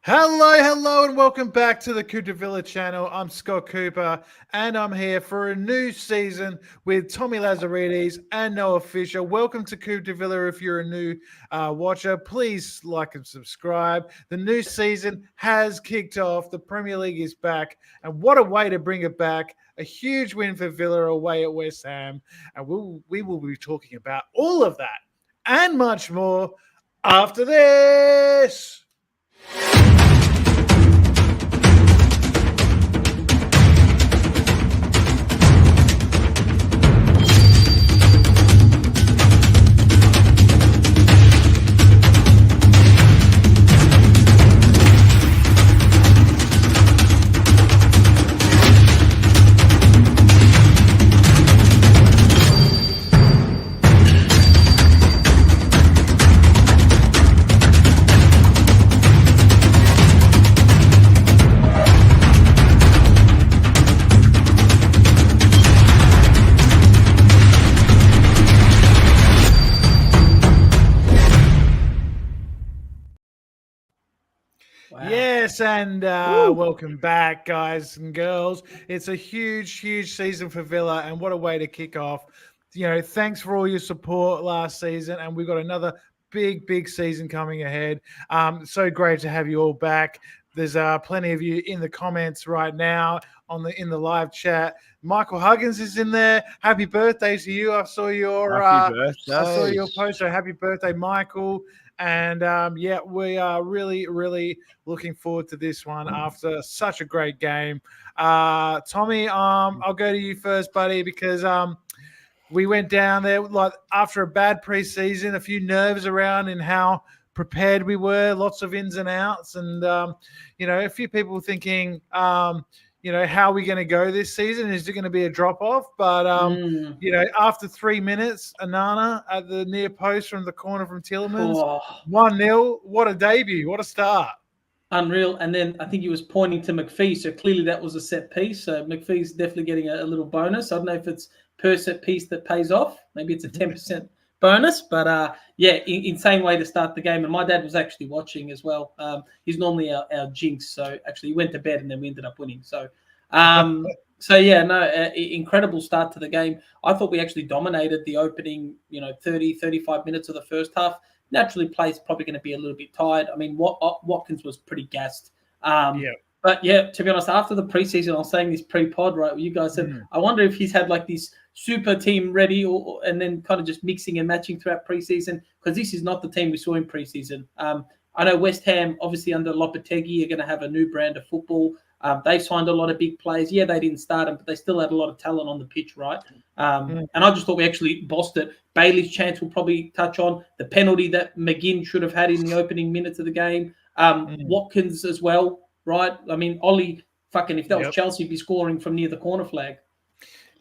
Hello, and welcome back to the Cooper Villa channel. I'm Scott Cooper, and I'm here for a new season with Tommy Lazarides and Noah Fisher. Welcome to Cooper Villa. If you're a new watcher, please like and subscribe. The new season has kicked off. The Premier League is back, and what a way to bring it back! A huge win for Villa away at West Ham, and we will be talking about all of that and much more after this. Wow. Yes, and welcome back, guys and girls. It's a huge season for Villa, and what a way to kick off. Thanks for all your support last season, and we've got another big season coming ahead. So great to have you all back. There's plenty of you in the comments right now in the live chat. Michael Huggins is in there. Happy birthday to you! I saw your post. So happy birthday, Michael! And we are really looking forward to this one after such a great game. Tommy, I'll go to you first, buddy, because we went down there like after a bad preseason, a few nerves around in how prepared we were, lots of ins and outs, and a few people thinking, how are we going to go this season? Is it going to be a drop off? But after 3 minutes, Onana at the near post from the corner from Tielemans, 1-0. What a debut! What a start! Unreal. And then I think he was pointing to McPhee, so clearly that was a set piece. So McPhee's definitely getting a little bonus. I don't know if it's per set piece that pays off. Maybe it's a 10% bonus, but insane way to start the game. And my dad was actually watching as well. He's normally our jinx, so actually he went to bed and then we ended up winning. So incredible start to the game. I thought we actually dominated the opening 30-35 minutes of the first half. Naturally, play's probably going to be a little bit tired. I mean, Watkins was pretty gassed. But yeah, to be honest, after the preseason, I was saying this pre-pod, right? Where you guys said, I wonder if he's had like this super team ready, and then kind of just mixing and matching throughout preseason, because this is not the team we saw in preseason. I know West Ham, obviously under Lopetegui, are going to have a new brand of football. They signed a lot of big players. Yeah, they didn't start them, but they still had a lot of talent on the pitch, right? And I just thought we actually bossed it. Bailey's chance we'll probably touch on. The penalty that McGinn should have had in the opening minutes of the game. Watkins as well, right? I mean, Ollie, if that was Chelsea, he'd be scoring from near the corner flag.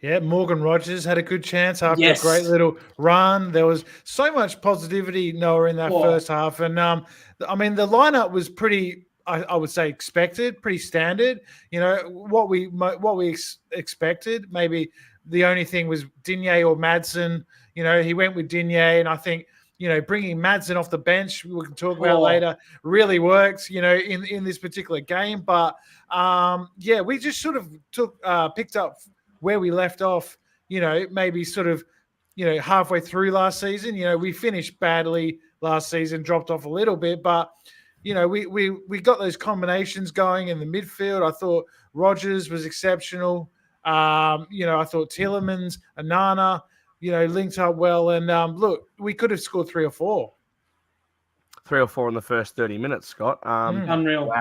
Yeah, Morgan Rogers had a good chance after a great little run. There was so much positivity, Noah, in that first half. And, the lineup was pretty, I would say, expected, pretty standard. What we expected. Maybe the only thing was Digne or Madsen. He went with Digne, and I think, bringing Madsen off the bench, we can talk about later, really works, in this particular game. But, we just sort of picked up where we left off, maybe sort of, halfway through last season. We finished badly last season, dropped off a little bit, but, we got those combinations going in the midfield. I thought Rogers was exceptional. I thought Tielemans, Onana, linked up well. And look, we could have scored 3 or 4. 3 or 4 in the first 30 minutes, Scott. Unreal.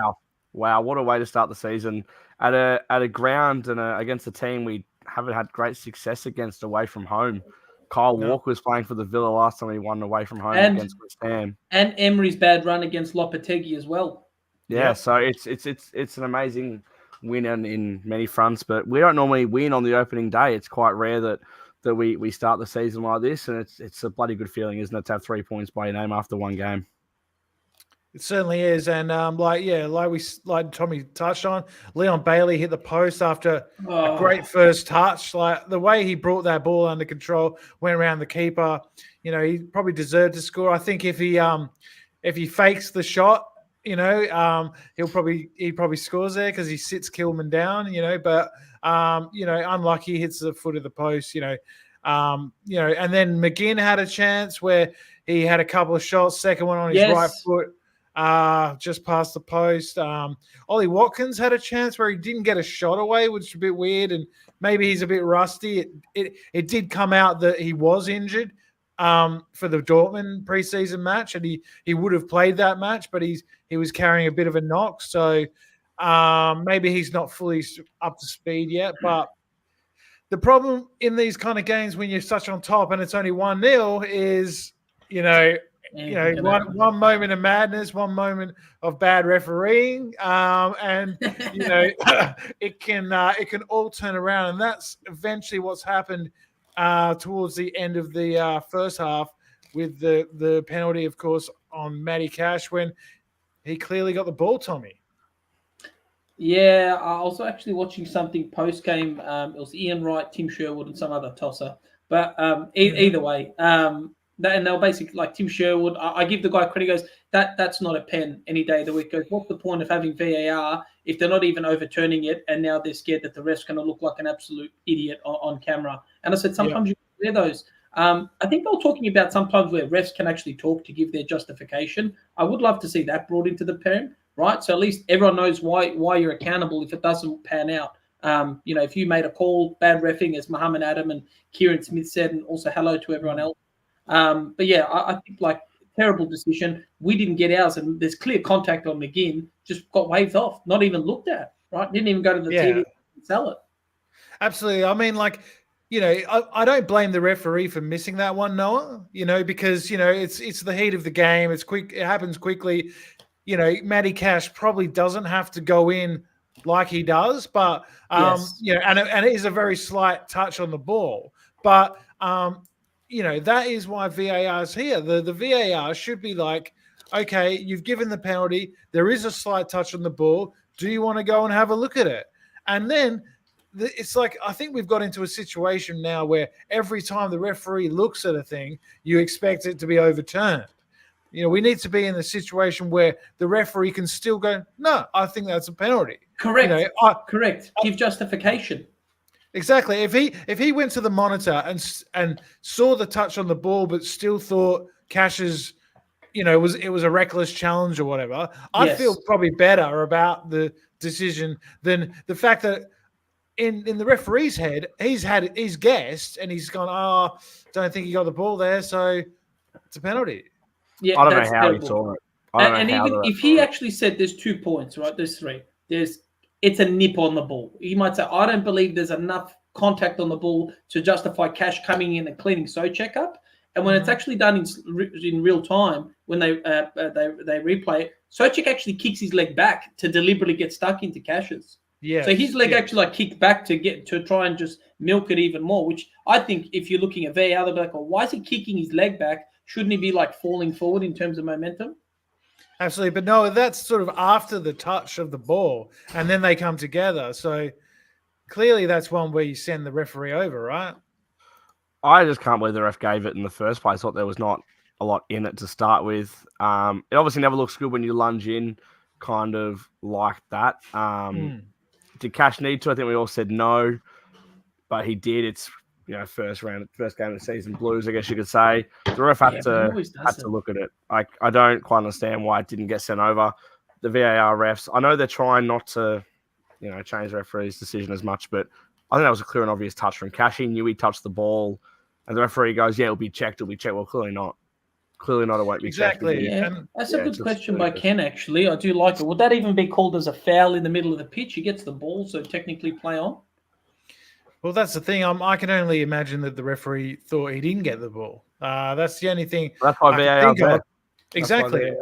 Wow, what a way to start the season at a ground and against a team we haven't had great success against away from home. Kyle Walker was playing for the Villa last time he won away from home against West Ham, and Emery's bad run against Lopetegui as well. Yeah, so it's an amazing win in many fronts, but we don't normally win on the opening day. It's quite rare that we start the season like this, and it's a bloody good feeling, isn't it, to have 3 points by your name after one game. It certainly is. And like Tommy touched on, Leon Bailey hit the post after a great first touch. Like the way he brought that ball under control, went around the keeper, he probably deserved to score. I think if he fakes the shot He probably scores there because he sits Kilman down, but unlucky, hits the foot of the post, and then McGinn had a chance where he had a couple of shots, second one on his right foot, just past the post. Ollie Watkins had a chance where he didn't get a shot away, which is a bit weird, and maybe he's a bit rusty. It did come out that he was injured for the Dortmund preseason match, and he would have played that match, but he was carrying a bit of a knock, so maybe he's not fully up to speed yet. But the problem in these kind of games when you're such on top and it's only 1-0 is, one moment of madness, one moment of bad refereeing, and it can all turn around, and that's eventually what's happened towards the end of the first half with the penalty, of course, on Matty Cash when he clearly got the ball, Tommy. Yeah, I was actually watching something post-game. It was Ian Wright, Tim Sherwood, and some other tosser. But either way, and they were basically like Tim Sherwood. I give the guy credit. He goes, that's not a pen any day of the week. Goes, what's the point of having VAR if they're not even overturning it, and now they're scared that the ref's going to look like an absolute idiot on camera? And I said, sometimes you hear those. I think they were talking about sometimes where refs can actually talk to give their justification. I would love to see that brought into the pen, right? So at least everyone knows why you're accountable if it doesn't pan out. If you made a call, bad reffing, as Muhammad Adam and Kieran Smith said, and also hello to everyone else. But yeah, I think like terrible decision. We didn't get ours, and there's clear contact on McGinn, just got waved off, not even looked at, right? Didn't even go to the TV and sell it. Absolutely. I mean, I don't blame the referee for missing that one, Noah, because, it's the heat of the game. It's quick. It happens quickly. Matty Cash probably doesn't have to go in like he does, but, and it is a very slight touch on the ball. But, that is why VAR is here. The VAR should be like, okay, you've given the penalty. There is a slight touch on the ball. Do you want to go and have a look at it? And then it's like, I think we've got into a situation now where every time the referee looks at a thing, you expect it to be overturned. We need to be in a situation where the referee can still go, no, I think that's a penalty. Correct. Correct. Give justification. Exactly. If he went to the monitor and saw the touch on the ball, but still thought Cash's, it was a reckless challenge or whatever, I'd feel probably better about the decision than the fact that in the referee's head, he's guessed and he's gone, don't think he got the ball there, so it's a penalty. Yeah, I don't know how he saw it. And even if he actually said there's 2 points, right? There's 3. It's a nip on the ball. He might say, I don't believe there's enough contact on the ball to justify Cash coming in and cleaning Souček up. And when it's actually done in real time, when they replay it, Souček actually kicks his leg back to deliberately get stuck into Cash's. Yeah. So his leg actually kicked back to try and just milk it even more, which I think if you're looking at VAR, they'll be like, well, why is he kicking his leg back? Shouldn't he be falling forward in terms of momentum? Absolutely. But no, that's sort of after the touch of the ball and then they come together. So clearly that's one where you send the referee over, right? I just can't believe the ref gave it in the first place. I thought there was not a lot in it to start with. It obviously never looks good when you lunge in kind of like that. Did Cash need to? I think we all said no, but he did. It's first game of the season blues, I guess you could say. The ref had to look at it. I don't quite understand why it didn't get sent over. The VAR refs, I know they're trying not to, change the referee's decision as much, but I think that was a clear and obvious touch from Cash. He knew he touched the ball, and the referee goes, "Yeah, it'll be checked. Well, clearly not. Clearly not. It won't be checked." Exactly. Yeah. That's a good question by Ken. Actually, I do like it. Would that even be called as a foul in the middle of the pitch? He gets the ball, so technically play on. Well, that's the thing. I can only imagine that the referee thought he didn't get the ball. That's the only thing. That's why VAR. Exactly.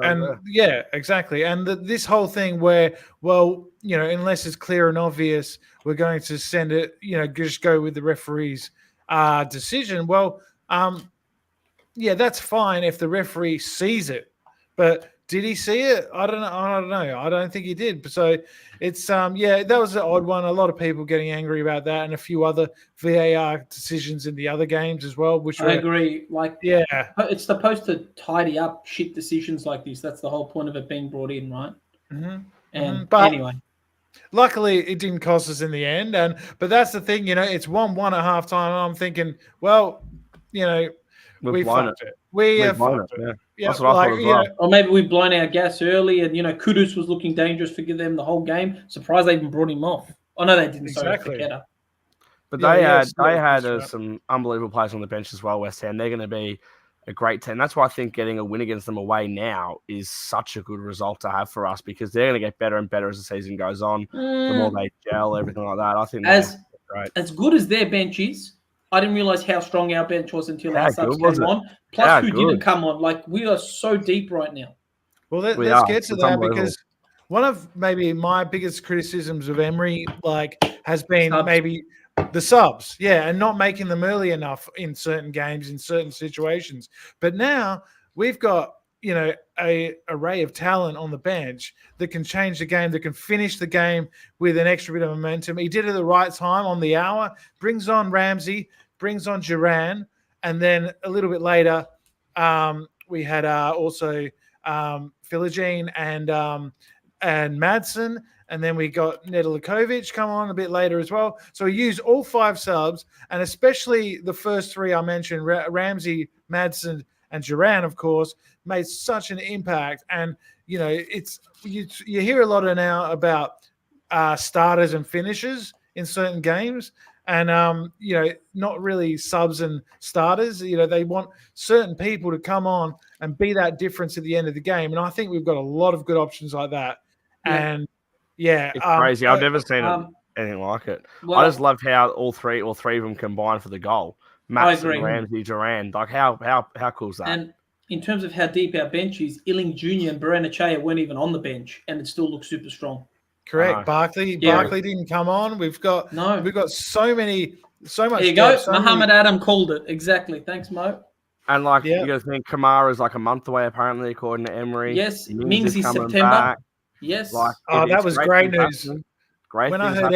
Exactly. And this whole thing where, unless it's clear and obvious, we're going to send it, just go with the referee's decision. Well, that's fine if the referee sees it. But Did he see it? I don't know. I don't think he did. So it's that was an odd one. A lot of people getting angry about that, and a few other VAR decisions in the other games as well. I agree. Yeah, it's supposed to tidy up shit decisions like this. That's the whole point of it being brought in, right? But anyway, luckily it didn't cost us in the end. But that's the thing, it's 1-1 at halftime. And I'm thinking, well, we fucked it. We fucked it. Yeah, that's what I thought as well. Or maybe we've blown our gas early, and Kudus was looking dangerous for them the whole game. Surprised they even brought him off. Oh no, they didn't. Exactly. Sorry, but they had some unbelievable players on the bench as well. West Ham, they're going to be a great team. That's why I think getting a win against them away now is such a good result to have for us, because they're going to get better and better as the season goes on. The more they gel, everything like that. I think as good as their bench is. I didn't realize how strong our bench was until our subs came on. Plus, who didn't come on? Like, we are so deep right now. Well, let's get to that, because one of maybe my biggest criticisms of Emery, has been maybe the subs, and not making them early enough in certain games, in certain situations. But now we've got a array of talent on the bench that can change the game, that can finish the game with an extra bit of momentum. He did it at the right time, on the hour. Brings on Ramsey, brings on Duran, and then a little bit later, we had also Philogene and Madsen, and then we got Nedeljkovic come on a bit later as well. So we used all 5 subs, and especially the first 3 I mentioned, Ramsey, Madsen, and Duran, of course, made such an impact. And it's you hear a lot now about starters and finishers in certain games, and not really subs and starters. They want certain people to come on and be that difference at the end of the game. And I think we've got a lot of good options like that. And it's crazy. I've never seen anything like it. Well, I just loved how all three of them combined for the goal. Madsen, Ramsey, Duran. Like, how cool is that? And in terms of how deep our bench is, Illing Jr. and Baranachea weren't even on the bench, and it still looks super strong. Correct. Barkley didn't come on. We've got so much. There you go. Muhammad Adam called it. Exactly. Thanks, Mo. And you got to think Kamara's a month away, apparently, according to Emery. Yes, Mings is September. Back. Yes. That was great news. When I heard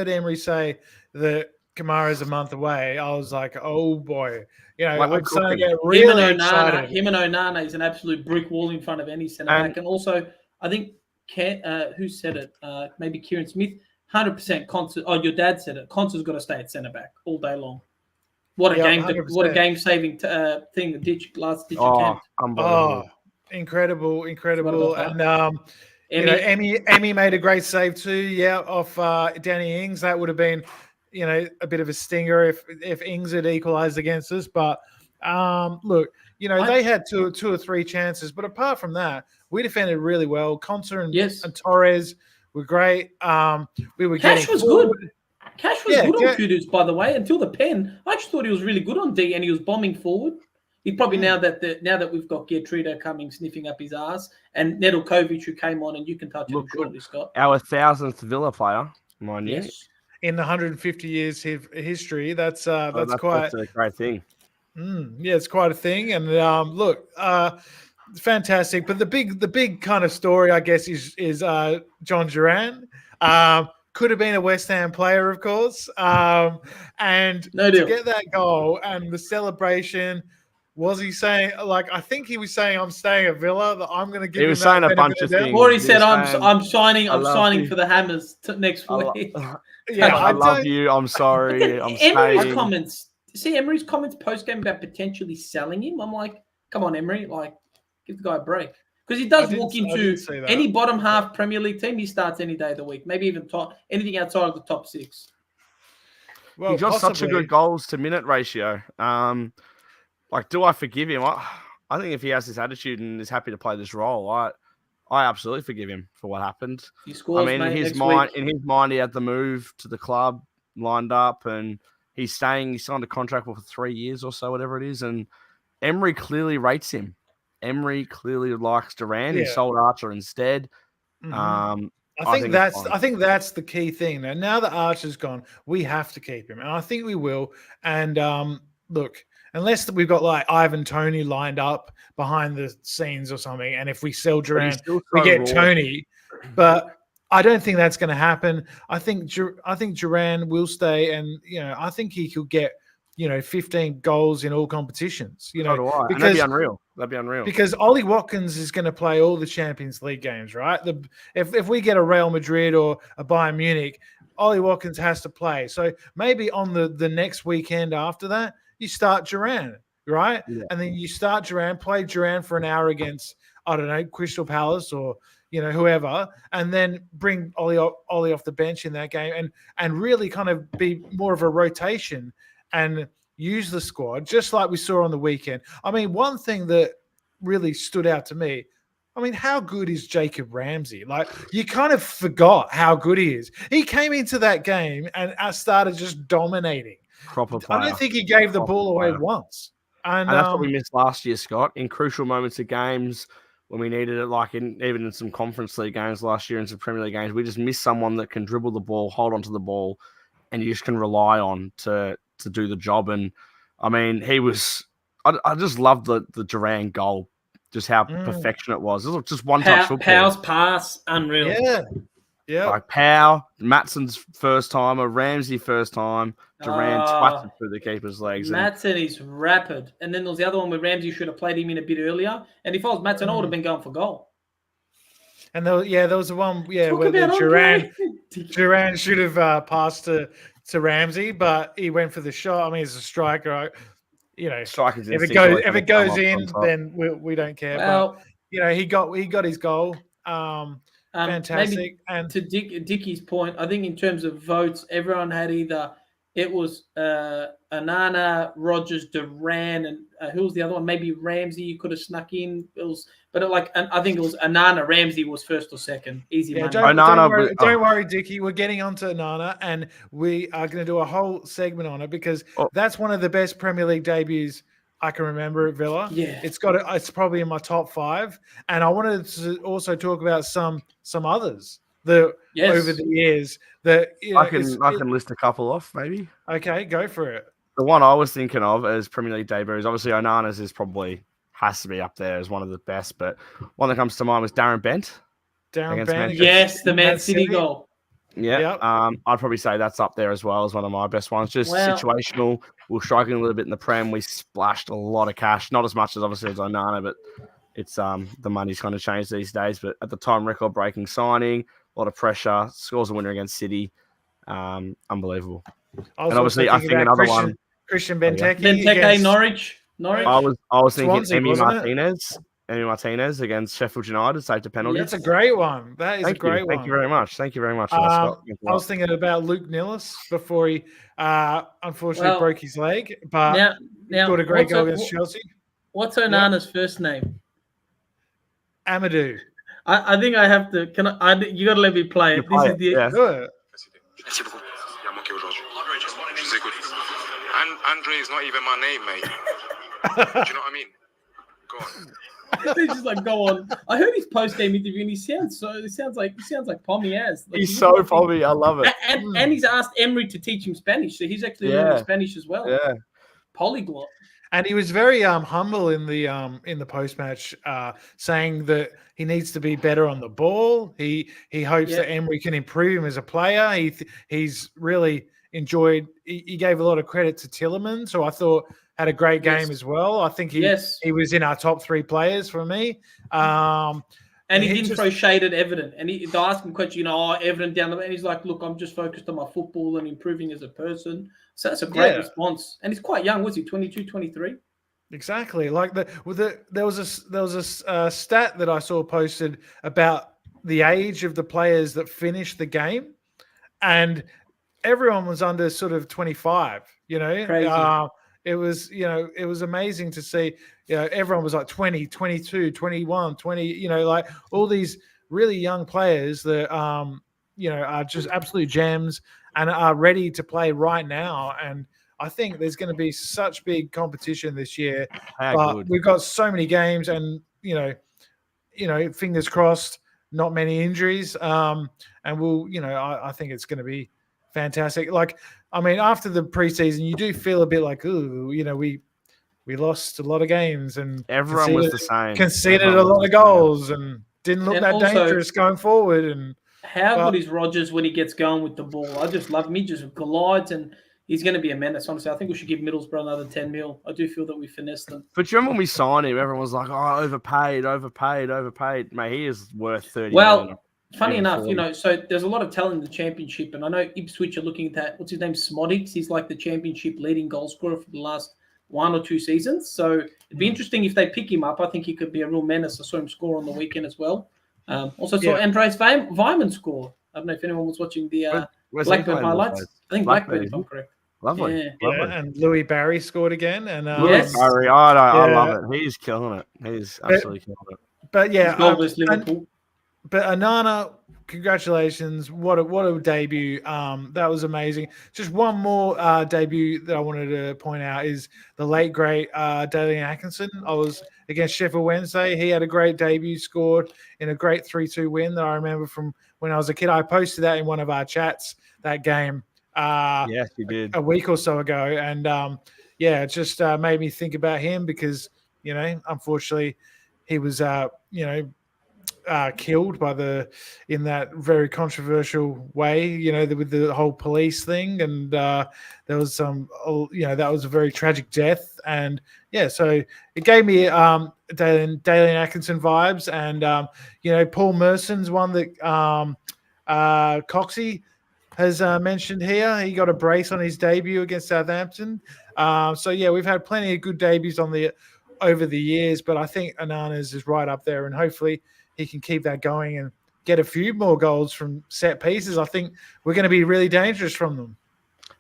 Emery say that Kamara's a month away, I was like, oh boy. I'm starting to get really excited. Him and Onana is an absolute brick wall in front of any centre back. And also, I think, who said it? Maybe Kieran Smith. 100% Conser. Oh, your dad said it. Conser's got to stay at centre back all day long. What a game saving thing! Last ditch attempt. Unbelievable. Incredible. And Emmy made a great save too. Off Danny Ings. That would have been a bit of a stinger if Ings had equalised against us. But look, they had two or 3 chances, but apart from that, we defended really well. Conser and Torres were great. We were Cash was good. Cash was good on Kudus, by the way, until the pen. I actually thought he was really good on D, and he was bombing forward. He probably now that we've got Gertruda coming sniffing up his ass, and Nedeljkovic who came on, and you can touch it shortly, Scott. Our 1000th Villa player, mind you. Yes. In the 150 years history, that's quite a great thing. It's quite a thing. And look, fantastic. But the big kind of story, I guess, is John Duran. Could have been a West Ham player, of course. And to get that goal and the celebration, was he saying, I think he was saying, I'm staying at Villa, that I'm going to give him that. He was saying a bunch of things. Or he said, I'm signing for the Hammers next week. I love you. I'm sorry. I'm Emery's comments. See Emery's comments post-game about potentially selling him? I'm like, come on, Emery. Give the guy a break. Because he does walk into any bottom half Premier League team, he starts any day of the week. Maybe even anything outside of the top 6. Well, he's got such a good goals to minute ratio. Do I forgive him? I think if he has this attitude and is happy to play this role, I absolutely forgive him for what happened. He scores, in his mind, he had the move to the club lined up, and he's staying. He signed a contract for 3 years or so, whatever it is. And Emery clearly rates him. Emery clearly likes Duran. He sold Archer instead. Mm-hmm. I think that's the key thing. Now that Archer's gone, we have to keep him, and I think we will. And look, unless we've got like Ivan Toney lined up behind the scenes or something, and if we sell Duran, we get Toney. But I don't think that's going to happen. I think Duran will stay, and I think he could get 15 goals in all competitions. So do I. And that'd be unreal. That'd be unreal. Because Ollie Watkins is going to play all the Champions League games, right? If we get a Real Madrid or a Bayern Munich, Ollie Watkins has to play. So maybe on the next weekend after that, you start Duran, right? Yeah. And then you start Duran, play Duran for an hour against, I don't know, Crystal Palace or whoever, and then bring Ollie off the bench in that game and really kind of be more of a rotation and use the squad, just like we saw on the weekend. I mean, one thing that really stood out to me, I mean, how good is Jacob Ramsey? Like, you kind of forgot how good he is. He came into that game and started just dominating. Proper player. I don't think he gave the ball away once. And that's what we missed last year, Scott. In crucial moments of games when we needed it, like even in some Conference League games last year and some Premier League games, we just missed someone that can dribble the ball, hold onto the ball, and you just can rely on to do the job. And I mean, he was. I just loved the Duran goal, just how perfection it was. It was just one touch football. Powell's pass, unreal. Yeah. Like Powell, Matson's first timer, Ramsey first time, Duran twatted through the keeper's legs. Matson is rapid. And then there was the other one where Ramsey should have played him in a bit earlier. And if I was Matson, I would have been going for goal. And there was the one, where Duran should have passed to Ramsey, but he went for the shot. I mean, as a striker, strikers if it goes in, then we don't care. Well, but he got his goal. Fantastic. Maybe and to Dickie's point, I think in terms of votes, everyone had either it was Onana, Rogers, Duran, and who was the other one? Maybe Ramsey. You could have snuck in. I think it was Onana. Ramsey was first or second. Easy money. Don't worry, Dickie. We're getting onto Onana, and we are going to do a whole segment on it because that's one of the best Premier League debuts I can remember at Villa. Yeah, it's probably in my top 5, and I wanted to also talk about some others that over the years that I can list a couple off maybe. Okay, go for it. The one I was thinking of as Premier League debuts, obviously Onana's has to be up there as one of the best, but one that comes to mind was Darren Bent. Yes, the Man City goal. Yeah, yep. I'd probably say that's up there as well as one of my best ones. Just situational. We were struggling a little bit in the Prem. We splashed a lot of cash, not as much as obviously as Onana, but it's the money's kind of changed these days. But at the time, record-breaking signing, a lot of pressure, scores a winner against City, unbelievable. And obviously, I think another one, Christian Benteke. Benteke, Norwich. I was thinking Swansea, Emi Martinez against Sheffield United saved a penalty. That's a great one. That is a great one. Thank you very much. I was thinking about Luke Nillis before he unfortunately broke his leg, but he scored a great goal against Chelsea. What's Onana's first name? Amadou. I think I have to. You got to let me play it. This is the. Good. Andre is not even my name, mate. Do you know what I mean? Go on. He's just like, go on. I heard his post-game interview, and he sounds like Pommy as. Like, he's so Pommy. I love it. And he's asked Emery to teach him Spanish, so he's actually learning Spanish as well. Yeah, polyglot. And he was very humble in the post-match, saying that he needs to be better on the ball. He hopes that Emery can improve him as a player. He's really enjoyed. He gave a lot of credit to Tielemans, who I thought had a great game as well. I think he was in our top 3 players for me. And he didn't throw shade at Everton. And they asked him questions, Everton down the way. And he's like, look, I'm just focused on my football and improving as a person. So that's a great response. And he's quite young. Was he 22, 23? Exactly. Like there was a stat that I saw posted about the age of the players that finished the game. And everyone was under sort of 25, Crazy. It was amazing to see, everyone was like 20, 22, 21, 20, like all these really young players that, are just absolute gems and are ready to play right now. And I think there's going to be such big competition this year. We've got so many games and, fingers crossed, not many injuries. And I think it's going to be fantastic. Like, I mean, after the preseason, you do feel a bit like, ooh, we lost a lot of games and Everyone was the same. conceded Everyone a lot was of the same. goals and didn't look And that also- dangerous going forward. And How But- good is Rodgers when he gets going with the ball? I just love him. He just glides, and he's going to be a menace. Honestly, I think we should give Middlesbrough another 10 mil. I do feel that we finessed them. But do you remember when we signed him? Everyone was like, "Oh, overpaid." Mate, he is worth 30 Well, million. funny Even enough, 40. so there's a lot of talent in the championship, and I know Ipswich are looking at that. What's his name? Smodics. He's like the championship leading goal scorer for the last 1 or 2 seasons. So it'd be interesting if they pick him up. I think he could be a real menace. I saw him score on the weekend as well. Also saw Andreas Weimann score. I don't know if anyone was watching the Where's he Blackburn playing highlights. those days? I think Blackburn, if I'm correct. Lovely. Yeah. Lovely. and Louis Barry scored again. And Yes. Barry, I love it. He's killing it. He's absolutely killing it. But yeah, He's goal versus Liverpool. But Onana, congratulations! What a debut! That was amazing. Just one more debut that I wanted to point out is the late great Dalian Atkinson. I was against Sheffield Wednesday. He had a great debut, scored in a great 3-2 win that I remember from when I was a kid. I posted that in one of our chats that game. Yes, he did. A week or so ago, and it just made me think about him because unfortunately, he was killed in that very controversial way, with the whole police thing, and there was that was a very tragic death, and so it gave me Dalian Atkinson vibes, and Paul Merson's one that Coxie has mentioned here. He got a brace on his debut against Southampton. We've had plenty of good debuts over the years, but I think Onana's is right up there, and hopefully he can keep that going and get a few more goals from set pieces. I think we're going to be really dangerous from them.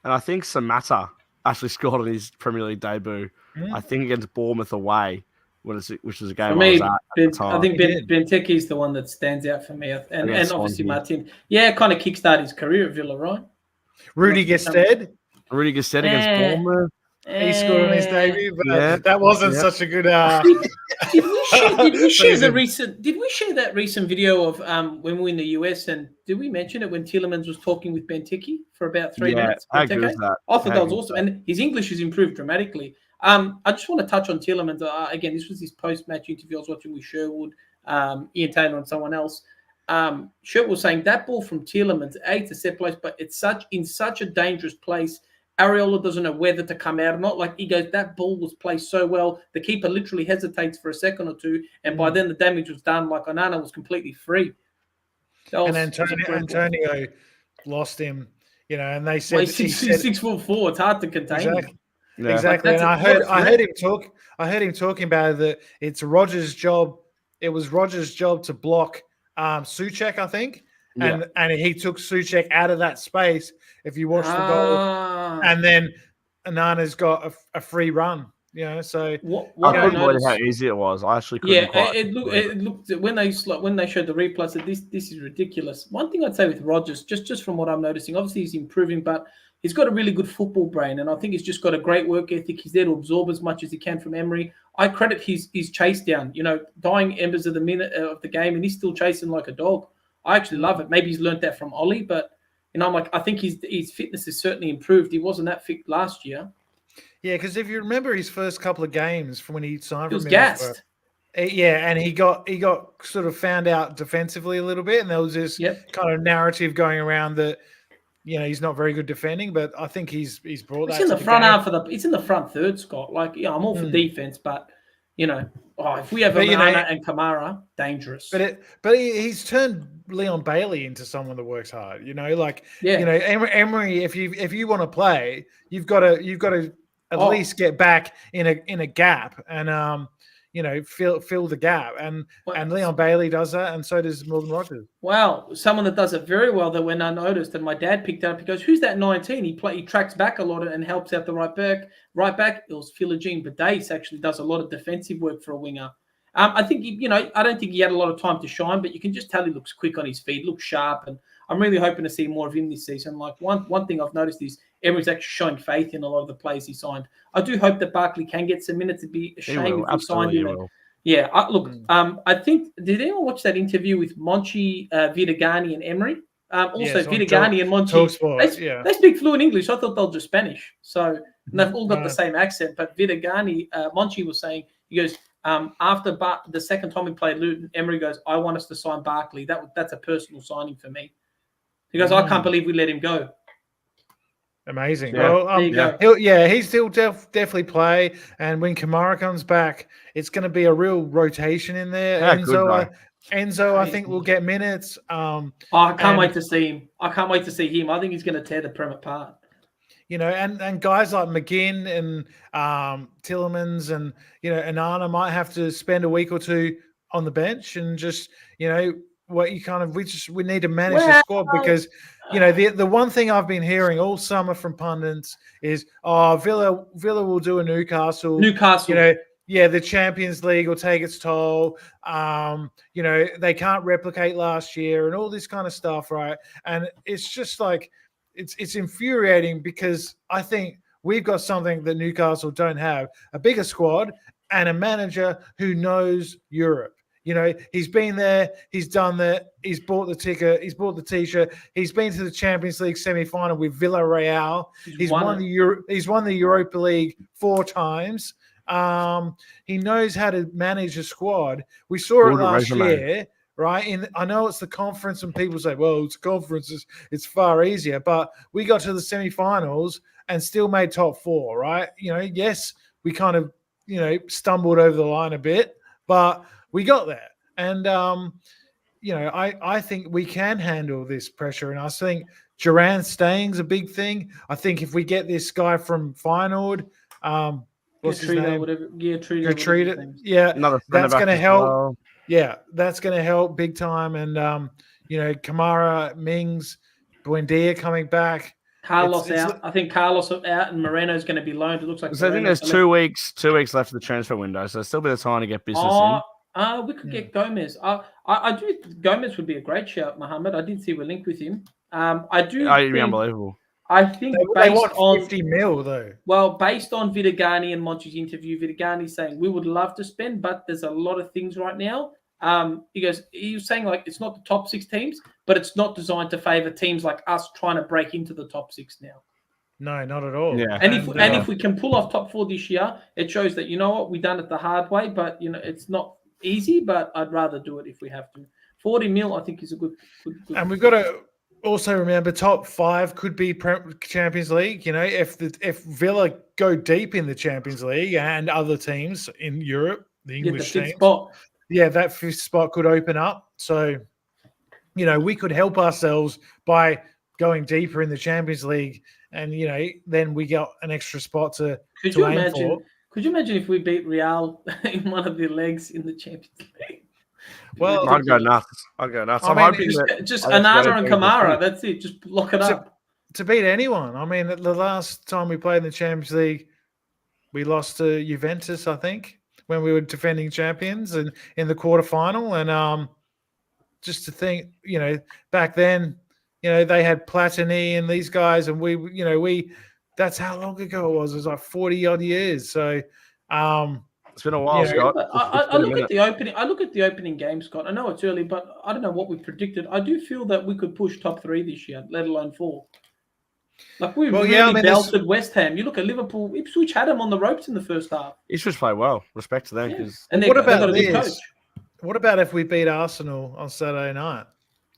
And I think Samatta actually scored on his Premier League debut. I think against Bournemouth away, which was a game For me, I was at the time. I think Benteke is the one that stands out for me, and obviously Swansea. Martin. Yeah, kind of kickstarted his career at Villa, right? Rudy Gested against Bournemouth. He scored on his debut, but that wasn't such a good. Did we share that recent video of when we were in the US, and did we mention it when Tielemans was talking with Benteke for about 3 minutes? How good was that? I thought that was awesome, and his English has improved dramatically. I just want to touch on Tielemans again. This was his post-match interview I was watching with Sherwood, Ian Taylor, and someone else. Sherwood was saying that ball from Tielemans, it's a set place, but it's in such a dangerous place. Areola doesn't know whether to come out or not. Like he goes, that ball was placed so well. The keeper literally hesitates for a second or two, and by then the damage was done. Like Onana was completely free. And Antonio lost him, and they said he's 6'4". It's hard to contain him. Yeah. Exactly. And I heard him talk. I heard him talking about that. It's Rodgers' job. It was Rodgers' job to block Souček, I think. And he took Souček out of that space. If you watch the goal, and then Onana's got a free run. So I couldn't believe how easy it was. I actually couldn't. It looked when they showed the replay, I said this is ridiculous. One thing I'd say with Rodgers, just from what I'm noticing, obviously he's improving, but he's got a really good football brain, and I think he's just got a great work ethic. He's there to absorb as much as he can from Emery. I credit his chase down. Dying embers of the minute of the game, and he's still chasing like a dog. I actually love it. Maybe he's learned that from Ollie, but I'm like, I think his fitness has certainly improved. He wasn't that fit last year. Yeah, because if you remember his first couple of games from when he signed, he was gassed. And he got sort of found out defensively a little bit, and there was this kind of narrative going around that he's not very good defending, but I think he's brought that. It's in the front half it's in the front third, Scott. Like, I'm all for defense, but if we have Onana and Kamara, dangerous. But he's turned Leon Bailey into someone that works hard. Emery. If you want to play, you've got to at least get back in a gap and fill the gap. And Leon Bailey does that, and so does Morgan Rodgers. Wow, someone that does it very well that went unnoticed. And my dad picked it up. He goes, "Who's that 19?" He tracks back a lot and helps out the right back. Right back, it was Philogene Badace actually does a lot of defensive work for a winger. I think I don't think he had a lot of time to shine, but you can just tell he looks quick on his feet, looks sharp, and I'm really hoping to see more of him this season. Like one thing I've noticed is Emery's actually showing faith in a lot of the players he signed. I do hope that Barkley can get some minutes. It'd be a shame if he signed him. Yeah, I think, did anyone watch that interview with Monchi, Vidagani, and Emery? Vidagani and Monchi, they speak fluent English. I thought they'll just Spanish. So and they've all got the same accent. But Vidagani, Monchi was saying, he goes, after the second time we played Luton, Emery goes, I want us to sign Barkley. That's a personal signing for me. He goes, I can't believe we let him go. Amazing. Yeah. Well, There you go. he'll still definitely play. And when Kamara comes back, it's going to be a real rotation in there. Yeah, Enzo, I think, will get minutes. I can't wait to see him. I think he's going to tear the Prem apart. And guys like McGinn and Tillemans and, Onana might have to spend a week or two on the bench and just, we need to manage the squad because, the one thing I've been hearing all summer from pundits is, Villa will do a Newcastle. The Champions League will take its toll. They can't replicate last year and all this kind of stuff, right? And it's just like, it's infuriating because I think we've got something that Newcastle don't have, a bigger squad and a manager who knows Europe. He's been there, he's done that, he's bought the ticket, he's bought the T-shirt, he's been to the Champions League semi-final with Villarreal, he's won the Europa League 4 times. He knows how to manage a squad. We saw it last year. Right. I know it's the conference and people say, well, it's conferences, it's far easier, but we got to the semifinals and still made top 4, right? Yes, we kind of, stumbled over the line a bit, but we got there. And, I think we can handle this pressure. And I think Duran staying is a big thing. I think if we get this guy from Feyenoord, what's his name? Gertrude. Yeah, that's going to help. Well. Yeah, that's going to help big time. And, Kamara, Mings, Buendia coming back. Carlos out. I think Carlos out and Moreno's going to be loaned. It looks like. So I think there's 2 weeks left of the transfer window. So there's still a bit of time to get business in. We could get Gomez. I do. Gomez would be a great shout, Mohammed. I did see a link with him. I do. It'd be unbelievable. I think they want 50 mil though. Well, based on Vidagani and Monchi's interview, Vidagani saying we would love to spend, but there's a lot of things right now. He was saying like it's not the top 6 teams, but it's not designed to favor teams like us trying to break into the top 6 now. No, not at all. Yeah. And if we can pull off top 4 this year, it shows that we done it the hard way, but it's not easy. But I'd rather do it if we have to. 40 mil, I think, is a good. And we've got to also remember top 5 could be Champions League. If Villa go deep in the Champions League and other teams in Europe, the English teams. Spot. Yeah, that 5th spot could open up. So, we could help ourselves by going deeper in the Champions League, and then we got an extra spot to aim for. Could you imagine if we beat Real in one of their legs in the Champions League? Well, I'd go nuts. I'm hoping just Onana and Kamara. That's it. Just lock it up. To beat anyone. I mean, the last time we played in the Champions League, we lost to Juventus, I think, when we were defending champions and in the quarterfinal. And just to think, back then, they had Platini and these guys, and we that's how long ago it was. It was like 40 odd years. So it's been a while, Scott. I look at the opening. I look at the opening game, Scott. I know it's early, but I don't know what we predicted. I do feel that we could push top 3 this year, let alone 4. Like we belted West Ham. You look at Liverpool. Ipswich had them on the ropes in the first half. Ipswich played well. Respect to them. And what about this? What about if we beat Arsenal on Saturday night?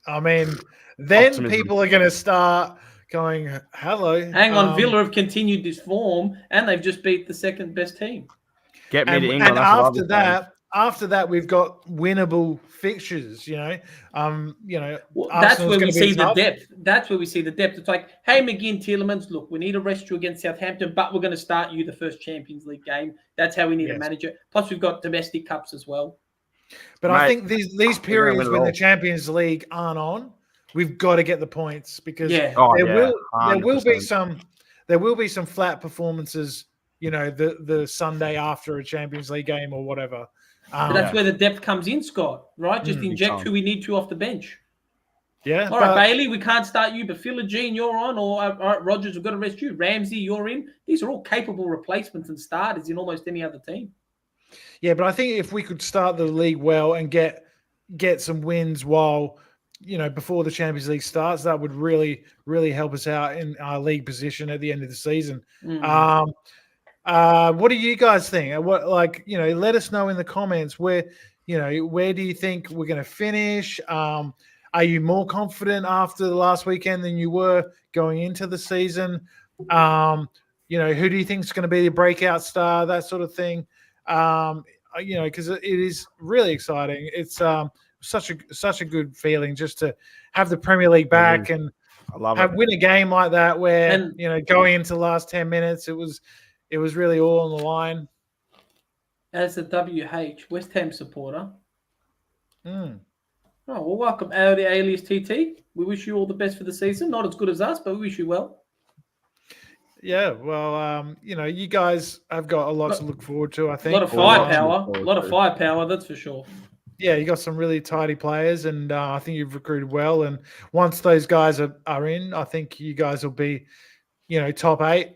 I mean, then people are going to start going, hello. Hang on, Villa have continued this form, and they've just beat the second best team. Get me to England. And after that, we've got winnable fixtures. That's where we see the depth. That's where we see the depth. It's like, hey, McGinn, Tillemans, look, we need to rest you against Southampton, but we're going to start you the first Champions League game. That's how we need to manage it. Plus, we've got domestic cups as well. But I think these periods when the Champions League aren't on, we've got to get the points because there will be some flat performances. The Sunday after a Champions League game or whatever. But that's where the depth comes in, Scott, right? Just inject who we need to off the bench. Yeah. All right, Bailey, we can't start you, but Phila Jean, you're on. Or, all right, Rogers, we've got to rest you. Ramsey, you're in. These are all capable replacements and starters in almost any other team. Yeah, but I think if we could start the league well and get some wins while before the Champions League starts. That would really, really help us out in our league position at the end of the season. What do you guys think? Let us know in the comments where do you think we're going to finish? Are you more confident after the last weekend than you were going into the season? Who do you think is going to be the breakout star? That sort of thing. Because it is really exciting. It's such a good feeling just to have the Premier League back and I love it. win a game like that where going into the last 10 minutes it was really all on the line. As a WH West Ham supporter. Mm. Oh, well, welcome, Audi alias TT. We wish you all the best for the season. Not as good as us, but we wish you well. Yeah, well, you guys have got a lot to look forward to, I think. A lot of firepower. A lot of firepower, that's for sure. Yeah, you got some really tidy players, and I think you've recruited well. And once those guys are in, I think you guys will be, top 8.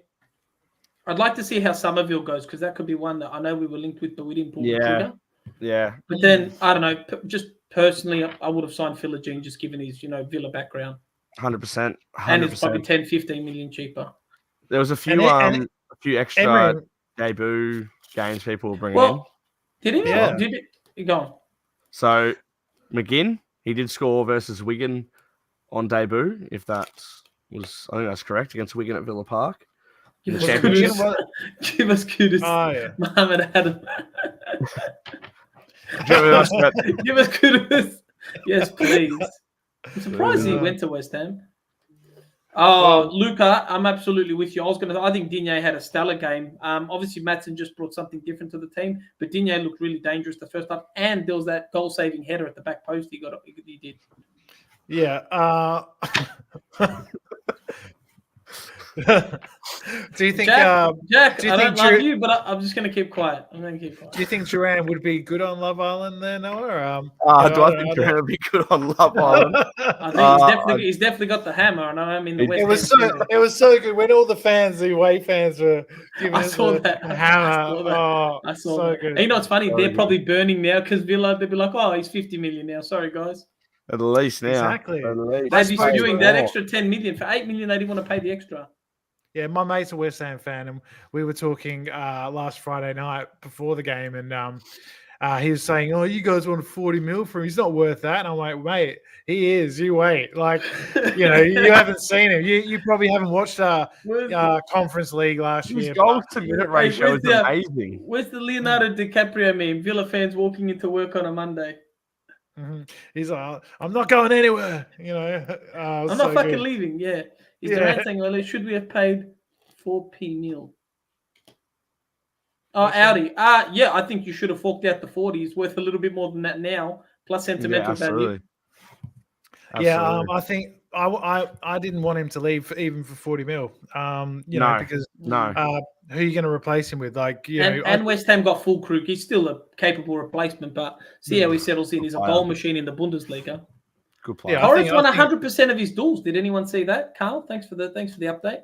I'd like to see how Somerville goes, because that could be one that I know we were linked with, but we didn't pull the trigger. Yeah. But then, I don't know, just personally, I would have signed Philogene just given his, Villa background. 100%. And it's probably 10, 15 million cheaper. There was a few extra debut games people were bringing in. Did he? Yeah. Did it? Go on. So, McGinn, he did score versus Wigan on debut, if I think that's correct, against Wigan at Villa Park. Give us kudos. Oh, yeah. Mohamed Adam. Give us kudos. Yes, please. I'm surprised he went to West Ham. Oh, Luca, I'm absolutely with you. I think Digne had a stellar game. Obviously, Maatsen just brought something different to the team, but Digne looked really dangerous the first half, and there was that goal-saving header at the back post he did. Yeah. Do you think Jack? do you I think don't love you, but I'm just going to keep quiet. I'm going to keep quiet. Do you think Duran would be good on Love Island then, Noah? Do I think Duran would be good on Love Island? I think he's definitely got the hammer, and I mean the West Ham. It was so good when all the away fans were giving us the hammer. I saw so that. good. And you know what's funny? They're probably burning now because Villa. They'll be like, "Oh, he's 50 million now. Sorry, guys." At least now. Exactly. They'd be spewing that extra 10 million for 8 million. They didn't want to pay the extra. Yeah, my mate's a West Ham fan, and we were talking last Friday night before the game, and he was saying, "Oh, you guys want 40 mil for him? He's not worth that." And I'm like, "Mate, he is. You wait. Like, you haven't seen him. You probably haven't watched Conference League last year." His goals to minute ratio is amazing. Where's the Leonardo DiCaprio meme? Villa fans walking into work on a Monday. Mm-hmm. He's like, "I'm not going anywhere." I'm not fucking leaving. Yeah. Is Duran saying, well, should we have paid 4p mil? Oh, Audi. Yeah, I think you should have forked out the 40. He's worth a little bit more than that now, plus sentimental value. Yeah, I think I didn't want him to leave even for 40 mil. Because who are you going to replace him with? And West Ham got full crew. He's still a capable replacement, but see how he settles in. He's a goal machine in the Bundesliga. Good player. Horace won 100% of his duels. Did anyone see that, Carl? Thanks for the update.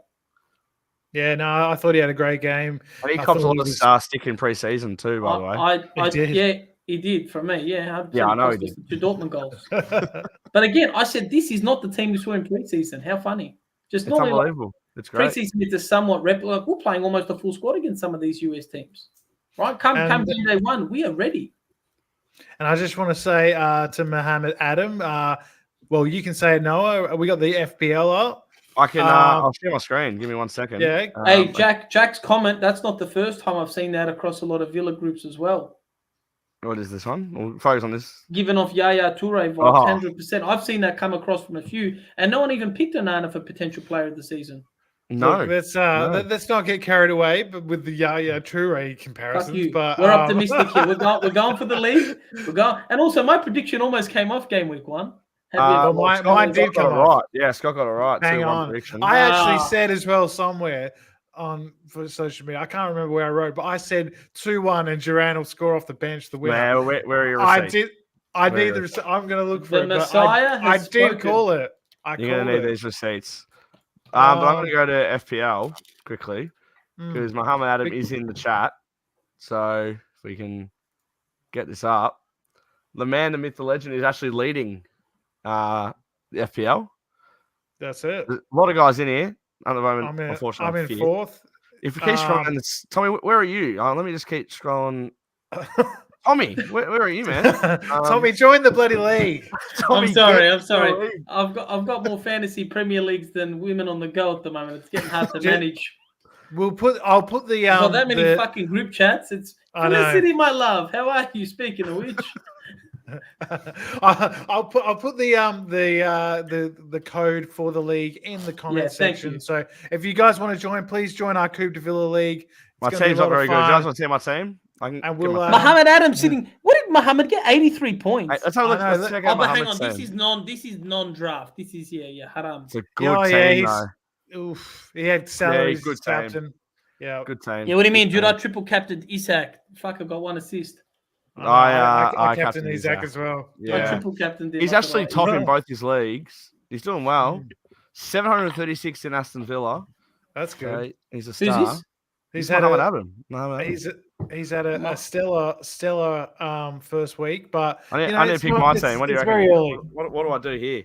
Yeah, no, I thought he had a great game. He copped a lot of stick in pre-season too, by the way. Yeah, he did for me. Yeah, I know he did. 2 Dortmund goals. But again, I said this is not the team we saw in pre-season. How funny! It's unbelievable. It's great. Pre-season it's a somewhat replica. We're playing almost a full squad against some of these US teams. Right? Come day one, we are ready. And I just want to say to Mohamed Adam, well, you can say it, Noah. We got the FPL up. I can. I'll share my screen. Give me 1 second. Yeah. Hey, Jack's comment. That's not the first time I've seen that across a lot of Villa groups as well. What is this one? We'll focus on this. Giving off Yaya Toure vibes, 100%. I've seen that come across from a few, and no one even picked Onana for potential player of the season. No, look, let's not get carried away, but with the Yaya Toure comparisons. But we're optimistic here. We're going for the league. And also my prediction almost came off game week 1. Mine did come right. Yeah, Scott got it right. Hang on. Prediction. I actually said as well somewhere for social media. I can't remember where I wrote, but I said 2-1 and Duran will score off the bench the winner. Where are your receipts? I'm going to look for the it. Messiah I did call it. You're going to need these receipts. But I'm going to go to FPL quickly because Mohamed Adam is in the chat. So if we can get this up. The man, the myth, the legend is actually leading the FPL. That's it. There's a lot of guys in here at the moment. I'm Unfortunately, in fourth. If we keep scrolling, Tommy, where are you? Let me just keep scrolling. Tommy, where are you, man? Tommy, join the bloody league. Tommy, I'm sorry. I've got more fantasy Premier Leagues than women on the go at the moment. It's getting hard to manage. I'll put the Got that many fucking group chats. It's Felicity, my love. How are you? Speaking of which, I'll put the code for the league in the comment section. So if you guys want to join, please join our Coupe de Villa league. My team's not very good. You guys want to see my team? Muhammad Adams sitting. What did Muhammad get? 83 points. Hey, let's have a look. Let's check out hang on. team. This is non-draft. This is haram. It's a good team, though. Oof, he had salaries. Good captain. Yeah, good team. Yeah, what do you mean? Dude, I triple captained Isak. Fuck, I got 1 assist. I captained Isak as well. Yeah, I triple captained. He's actually top in both his leagues. He's doing well. 736 in Aston Villa. That's good. He's a star. Who's this? He's had Adam. He's had a stellar first week, but I need to pick my team. What do you reckon? Very early. What do I do here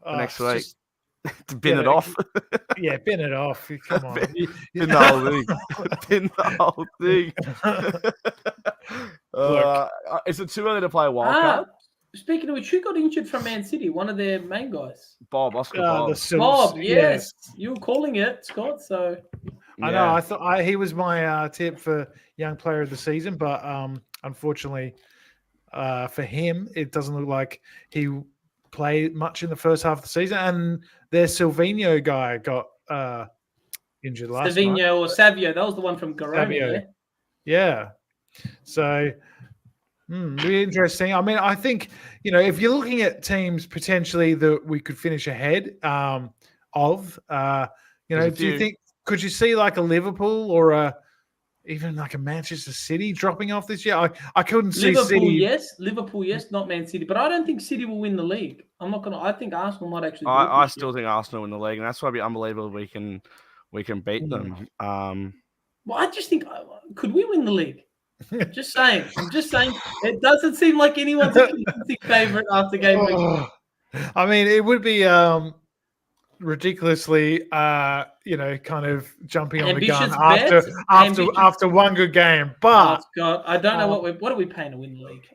for next week? To bin it off. Yeah, bin it off. Come on. Bin the whole thing. Bin the whole thing. Is it too early to play a wild card? Speaking of which, who got injured from Man City? One of their main guys. Oscar Bob. Bob, yes. You were calling it, Scott, so... I know. I thought he was my tip for young player of the season, but unfortunately for him, it doesn't look like he played much in the first half of the season. And their Silvino guy got injured last night. Silvino or Savio, that was the one from Garone. Yeah. So, really interesting. I mean, I think if you're looking at teams potentially that we could finish ahead of, do you think? Could you see like a Liverpool or even like a Manchester City dropping off this year? I couldn't see City. Liverpool, yes, not Man City. But I don't think City will win the league. I think Arsenal might actually. I still think Arsenal win the league, and that's why it'd be unbelievable we can beat them. Well, I just think could we win the league? Just saying. I'm just saying. It doesn't seem like anyone's a convincing favorite after game week. I mean, it would be ridiculously, kind of jumping on the gun after one good game. But God, I don't know what are we paying to win the league?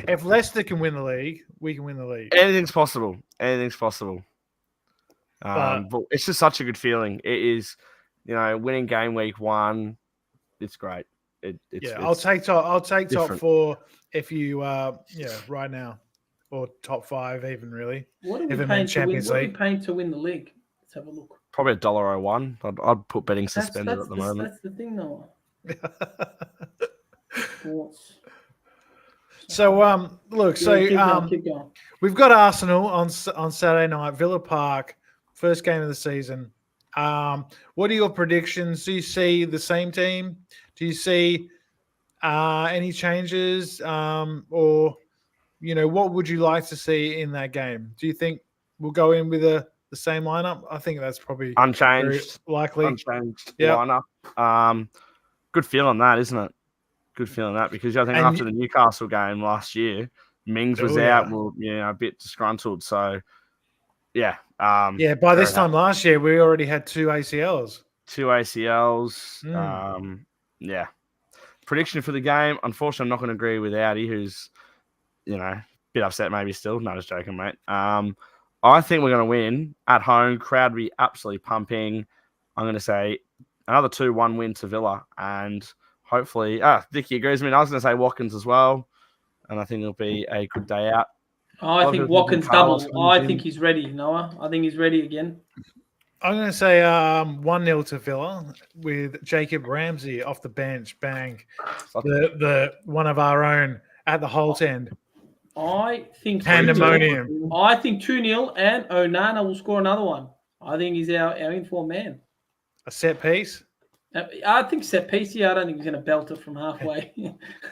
If Leicester can win the league, we can win the league. Anything's possible. But it's just such a good feeling. It is, winning game week 1. It's great. I'll take top 4 if you right now, or top 5 even really. What are we paying to win the league? Let's have a look. Probably $1.01. I'd put betting suspended at the moment. That's the thing, though. So look, keep going. We've got Arsenal on Saturday night, Villa Park, first game of the season. What are your predictions? Do you see the same team? Do you see any changes, or what would you like to see in that game? Do you think we'll go in with the same lineup? I think that's probably unchanged, likely. Unchanged lineup. Good feeling that, isn't it? Good feeling that, because I think after the Newcastle game last year, Mings was out, a bit disgruntled. So, by this time last year, we already had 2 ACLs. Prediction for the game. Unfortunately, I'm not going to agree with Audi, who's, a bit upset maybe still. No, just joking, mate. I think we're going to win at home. Crowd will be absolutely pumping. I'm going to say another 2-1 win to Villa. And hopefully, Dickie agrees with me. I was going to say Watkins as well. And I think it'll be a good day out. I think Watkins double. I think he's ready, Noah. I think he's ready again. I'm going to say 1-0 to Villa with Jacob Ramsey off the bench. Bang. The one of our own at the Holt end. I think pandemonium. I think 2-0 and Onana will score another one. I think he's our informed man. A set piece? I think set piece. Yeah, I don't think he's going to belt it from halfway.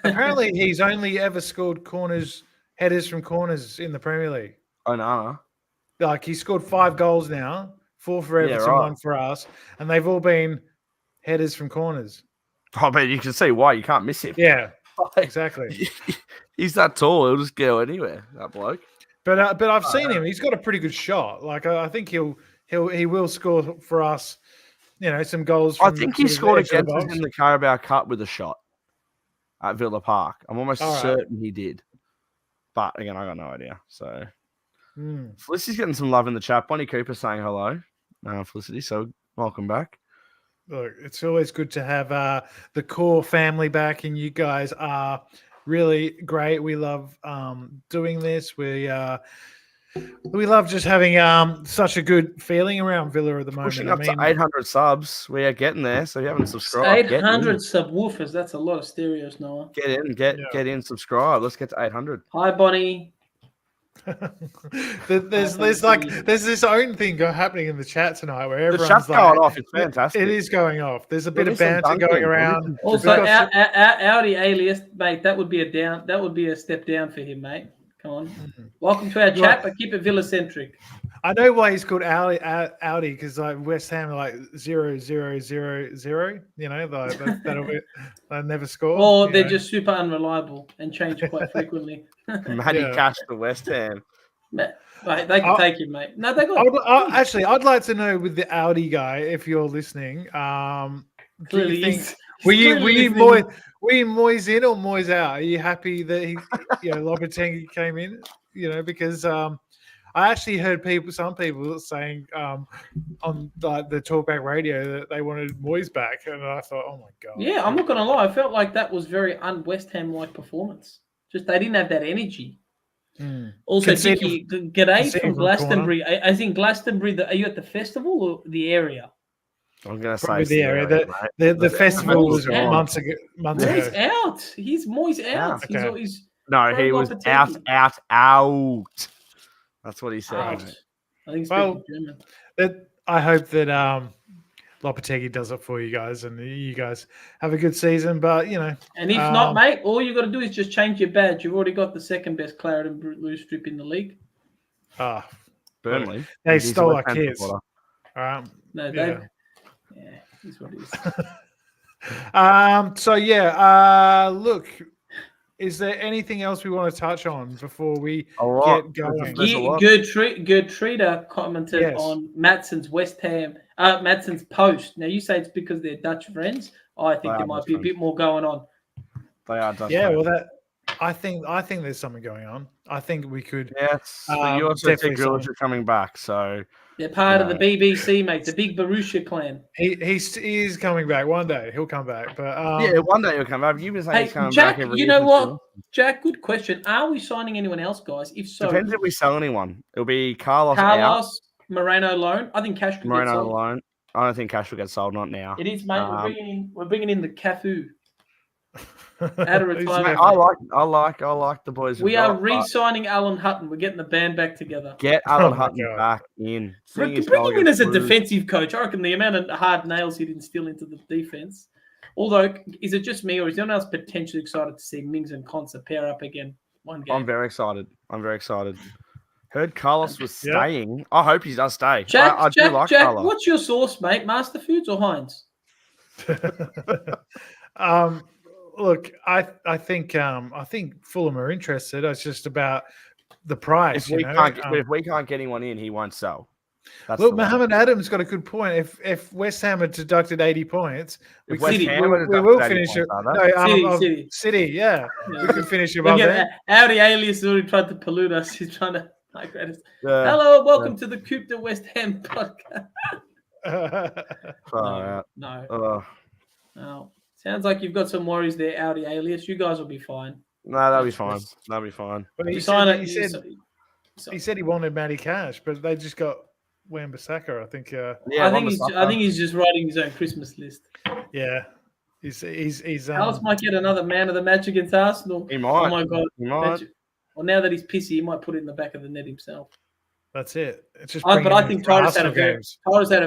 Apparently, he's only ever scored headers from corners in the Premier League. Onana. Like, he scored 5 goals now, 4 for Everton, 1 for us, and they've all been headers from corners. I mean, you can see why you can't miss him. Yeah, exactly. He's that tall; he'll just go anywhere. That bloke. But I've seen him. He's got a pretty good shot. Like I think he will score for us. Some goals. I From think he sort of scored edge of the against us box. in the Carabao Cup with a shot at Villa Park. I'm almost All right. certain he did. But again, I got no idea. So Hmm. Felicity's getting some love in the chat. Bonnie Cooper saying hello, Felicity. So welcome back. Look, it's always good to have the core family back, and you guys are really great. We love doing this. We love just having such a good feeling around Villa at the moment. Pushing up to 800 subs. We are getting there. So if you haven't subscribed, 800 subwoofers. That's a lot of stereos, Noah. Get in, subscribe. Let's get to 800. Hi, Bonnie. there's this own thing happening in the chat tonight where The everyone's chat's like, going off. It's fantastic. It is going off. There's a bit There of is some banter going dunking. around. Also, Audi alias, mate. That would be a down. That would be a step down for him, mate. Come on. Welcome to our chat, but keep it Villa centric. I know why he's called Audi because like West Ham are like 0-0-0-0. They'll never score. Or they're just super unreliable and change quite frequently. Matty Cash to West Ham. Mate, they can take him, mate. No, they got. I'd like to know with the Audi guy if you're listening. Clearly, do you think were you Moyes in or Moyes out? Are you happy that he, Lopetegui came in? Because I actually heard some people saying on the talkback radio that they wanted Moyes back, and I thought, oh my god. Yeah, I'm not gonna lie. I felt like that was very un-West Ham like performance. Just they didn't have that energy. Also, Dickie, g'day from Glastonbury. I think Glastonbury. Are you at the festival or the area? I'm going to Probably say the area. The festival was months ago. He's out. He's Moyes out. Okay. No, he was out. That's what he said. Out. I think it's German. I hope that Lopetegui does it for you guys, and you guys have a good season. But and if not, mate, all you got to do is just change your badge. You've already got the second best claret and blue strip in the league. Burnley. They stole our kids. No, yeah, he's what it is. Look. Is there anything else we want to touch on before we get going? Gertruda commented on Madson's West Ham, Madson's post. Now you say it's because they're Dutch friends. I think there might be a bit more going on. They are Dutch. Yeah, well, I think there's something going on. I think we could. Yes, but you also think Grealish are coming back, so they're part of the BBC, mate. The big Borussia clan. He is coming back one day. He'll come back, but one day he'll come back. You've been saying he's coming Jack, back every year. You know what, Jack? Good question. Are we signing anyone else, guys? If so, depends if we sell anyone. It'll be Carlos, Moreno loan. I think Cash could get sold. Loan. I don't think Cash will get sold. Not now. It is, mate. We're bringing in the Cafu. Out of retirement. I like the boys. We are re-signing Alan Hutton. We're getting the band back together. Get Alan Hutton back in. Bring him in as a defensive coach. I reckon the amount of hard nails he'd instill into the defense. Although, is it just me or is anyone else potentially excited to see Mings and Konsa pair up again one game? I'm very excited. Heard Carlos was staying. I hope he does stay. Jack, I do like Carlos. What's your sauce, mate? Master Foods or Heinz? Look, I think Fulham are interested. It's just about the price. If we can't get anyone in, he won't sell. Look, Mohamed Adams got a good point. If West Ham had deducted 80 points, we will finish it. City, yeah. We can finish it. Audi alias already tried to pollute us. He's trying to hello, welcome to the Coupe de West Ham podcast. No. Sounds like you've got some worries there, Audi alias. You guys will be fine. No, that'll be fine. But he said he wanted Matty Cash, but they just got Wan-Bissaka, I think. I think he's just writing his own Christmas list. Yeah. He's Alice might get another man of the match against Arsenal. He might. Oh my god. He might. Well, now that he's pissy, he might put it in the back of the net himself. That's it. It's just but I think Torres had a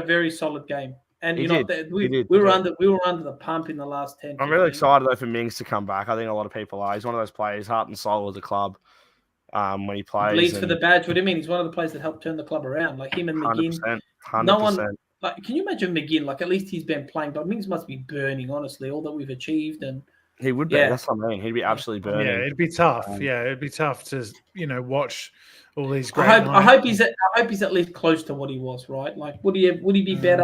very solid game. And we were under the pump in the last 10. I'm really excited though for Mings to come back. I think a lot of people are. He's one of those players, heart and soul of the club. When he plays, bleeds for the badge. What do you mean? He's one of the players that helped turn the club around. Like him and McGinn. 100%. No one. Like, can you imagine McGinn? Like at least he's been playing, but Mings must be burning. Honestly, all that we've achieved, and He would be. Yeah. That's what I mean. He'd be absolutely burning. Yeah, it'd be tough. Um, It'd be tough to watch all these great. I hope he's at least close to what he was, right? Like, would he be better?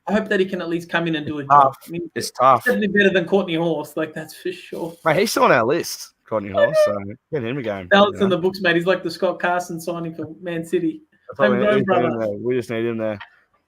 I hope that he can at least come in and do a job. I mean, it's tough. Definitely better than Courtney Horse, like that's for sure. Mate, he's still on our list, Courtney Horse. So get him a game. Balance in the books, mate. He's like the Scott Carson signing for Man City. We just need him there.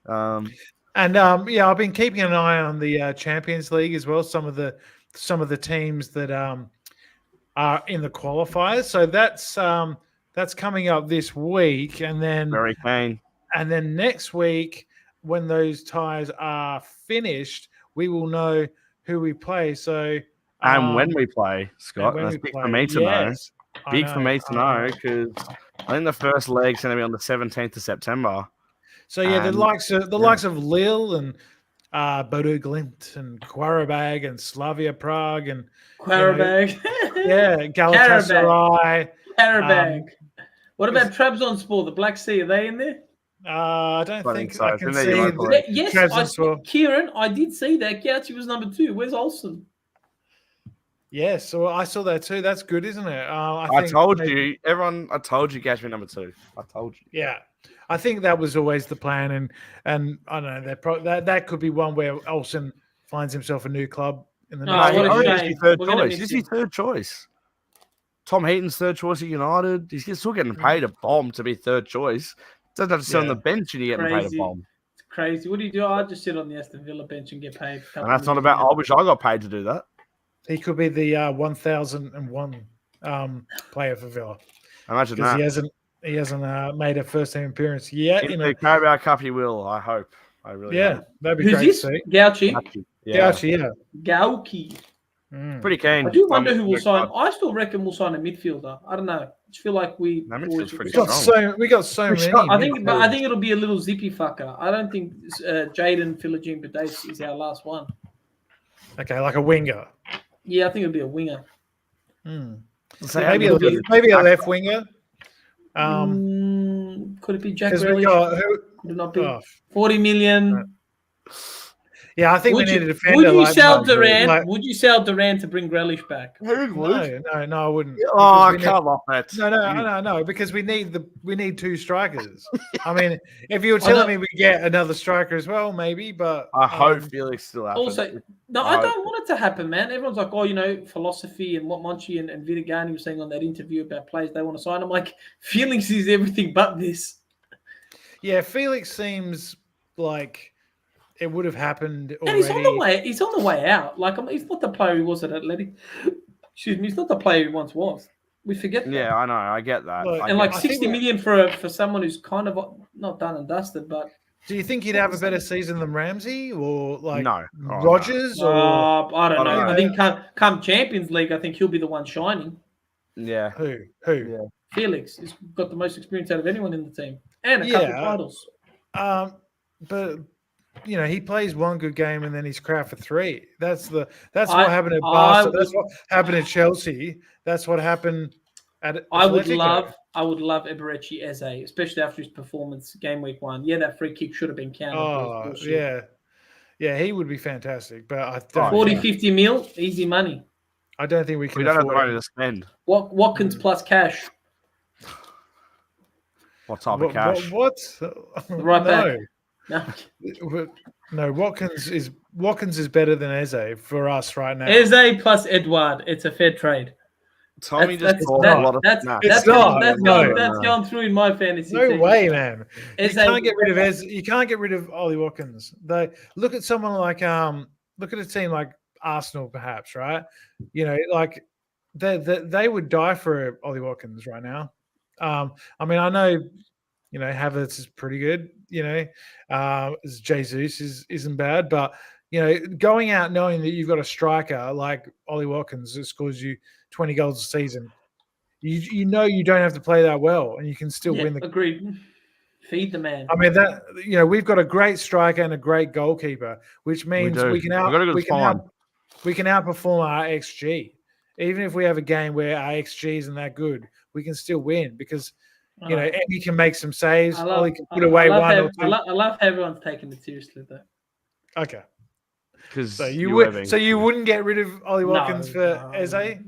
I've been keeping an eye on the Champions League as well. Some of the teams that are in the qualifiers. So that's coming up this week, and then Very keen. And then next week, when those ties are finished, we will know who we play. So and when we play, Scott, that's big for me to know. Big for me to know because I think the first leg's going to be on the 17th of September. So the likes of Lille and Bodo Glimt and Qarabag and Slavia Prague and Qarabag, Galatasaray. Qarabag. What about Trabzonspor, the Black Sea? Are they in there? I don't think so. I can see. Yes, Kieran, I did see that. Gauchi was number 2. Where's Olsen? Yes, so I saw that too. That's good, isn't it? I told you, everyone. I told you, Gauchi number 2. I told you. Yeah, I think that was always the plan, and I don't know that could be one where Olsen finds himself a new club in the next. He's his third choice. Tom Heaton's third choice at United. He's still getting paid a bomb to be third choice. Doesn't have to sit on the bench and you get paid a bomb. It's crazy. What do you do? I just sit on the Aston Villa bench and get paid. And that's not about. I wish I got paid to do that. He could be the 1001 player for Villa. Imagine that. He hasn't made a first team appearance yet. In the Carabao Cup, he will. I hope. I really hope. That'd be Who's great this? to see. Gauchi. Gauchi. Pretty keen. I do wonder who will sign. I still reckon we'll sign a midfielder. I don't know. I just feel like we got so many. I think it'll be a little zippy fucker. I don't think Jaden Philogene-Badace is our last one. Okay, like a winger. Yeah, I think it'll be a winger. So maybe a left winger. Could it be Jack Grealish? Could it not be 40 million? Yeah, I think we need a defender. Would you sell Duran? Would you sell Duran to bring Grealish back? No, I wouldn't. Oh, come on, that. No, because we need 2 strikers. I mean, if you were telling me we get another striker as well, maybe, but I hope Felix still happens. Also, no, I don't want it to happen, man. Everyone's like, philosophy and what Monchi and Vidagani were saying on that interview about players they want to sign. I'm like, Felix is everything but this. Yeah, Felix seems like it would have happened already. And he's on the way out. Like, he's not the player he was at Athletic. Excuse me, he's not the player he once was. We forget that. Yeah, I know. I get that. Look, 60 million for someone who's kind of not done and dusted, but. Do you think he'd have a better season than Ramsey or Rodgers? No. Or I don't know. I think come Champions League, I think he'll be the one shining. Yeah. Who? Yeah. Felix has got the most experience out of anyone in the team and a couple of titles. But he plays one good game and then he's crap for 3. That's what happened at Barca. That's what happened at Chelsea. That's what happened at I would love Eberechi Eze, especially after his performance game week 1. Yeah, that free kick should have been counted. Oh, yeah. Yeah, he would be fantastic. But I don't 50 mil, easy money. I don't think we can. We don't have the money to spend. Watkins plus cash. What type of cash? What? Right back. No, Watkins is better than Eze for us right now. Eze plus Edouard. It's a fair trade. Tommy that's gone through in my fantasy. No team. way, man. You can't get rid of Eze. You can't get rid of Ollie Watkins. Look at someone like look at a team like Arsenal, perhaps, right? Like they would die for Ollie Watkins right now. I mean, I know, Havertz is pretty good. Jesus isn't bad, but going out knowing that you've got a striker like Ollie Watkins that scores you 20 goals a season, you don't have to play that well, and you can still win the. Agreed. Feed the man. I mean we've got a great striker and a great goalkeeper, which means we can outperform our XG. Even if we have a game where our XG isn't that good, we can still win because Emmy can make some saves. Ollie can put away one or two. I love how everyone's taking it seriously though. Okay. because So you wouldn't get rid of Ollie Watkins for Eze? Okay,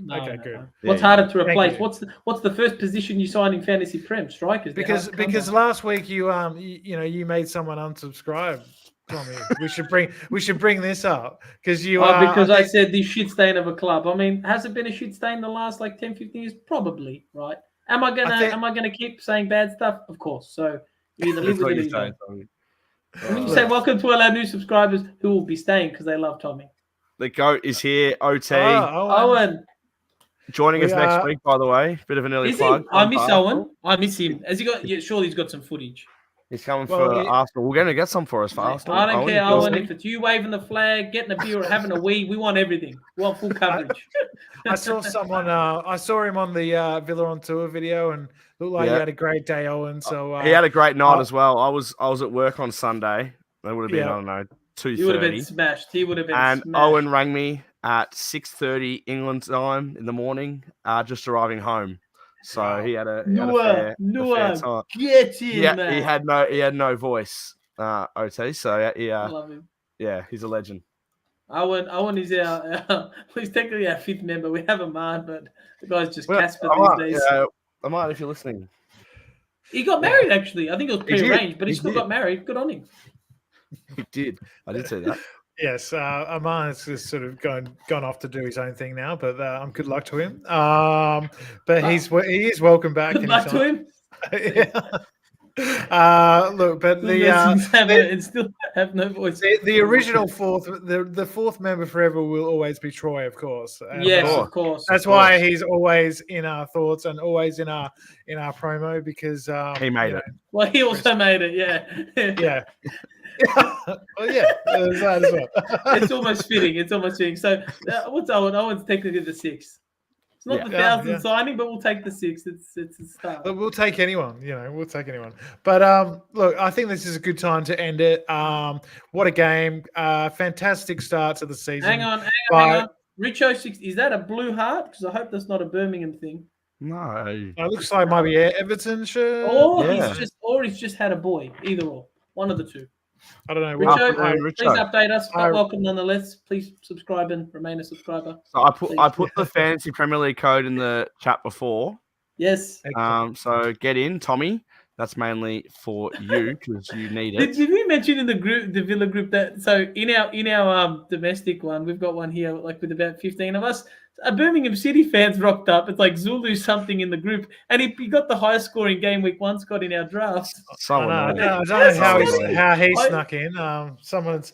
good. No. What's harder to replace? you. What's the first position you sign in fantasy prem? Strikers. Because last week you made someone unsubscribe. Tommy, we should bring this up because I said the shit stain of a club. I mean, has it been a shit stain the last like 10, 15 years? Probably, right? Am I gonna keep saying bad stuff? Of course. So you either live with it or you don't. And when you say welcome to all our new subscribers who will be staying because they love Tommy. The GOAT is here. OT. Owen. Joining us next week, by the way. Bit of an early plug. I miss Owen. I miss him. Has he got? Yeah, surely he's got some footage. He's coming for Arsenal. We're going to get some for us for Arsenal. I don't care, Owen. If it's you waving the flag, getting a beer, or having a wee, we want everything. We want full coverage. I saw someone. I saw him on the Villa on Tour video, and looked like he had a great day, Owen. So he had a great night as well. I was at work on Sunday. That would have been I don't know 2:30. He would have been smashed. And Owen rang me at 6:30 England time in the morning, just arriving home. So he had a fair time. Get in there. He had no voice, OT. So I love him. Yeah, he's a legend. Owen is he's technically our fifth member. We have a man, but the guy's just Casper these days. Yeah, I might if you're listening. He got married actually. I think it was pre-arranged, but he still got married. Good on him. He did. I did say that. Yes, Aman has just sort of gone off to do his own thing now, but good luck to him. But he is welcome back. Good luck to him. Look, but and still have no voice. The original fourth, the fourth member forever will always be Troy, of course. Yes, of course. That's why he's always in our thoughts and always in our promo because he made it. Well, he also made it. Yeah. Yeah. Well, yeah, that as well. It's almost fitting. So, what's Owen? Owen's technically the sixth. It's not the 1,000th signing, but we'll take the sixth. It's a start. But we'll take anyone. We'll take anyone. But look, I think this is a good time to end it. What a game! Fantastic start to the season. Hang on. Richo 60. Is that a blue heart? Because I hope that's not a Birmingham thing. No. It looks like maybe Everton shirt. Or he's just had a boy. Either or. One of the two. I don't know. Richo, please update us. Welcome nonetheless. Please subscribe and remain a subscriber. So I put the fantasy Premier League code in the chat before. Yes. So get in, Tommy. That's mainly for you because you need it. Did we mention in the Villa group that in our domestic one, we've got one here like with about 15 of us. A Birmingham City fans rocked up. It's like Zulu something in the group, and he got the highest scoring game week one Scott in our draft. I don't know how he snuck in. Someone's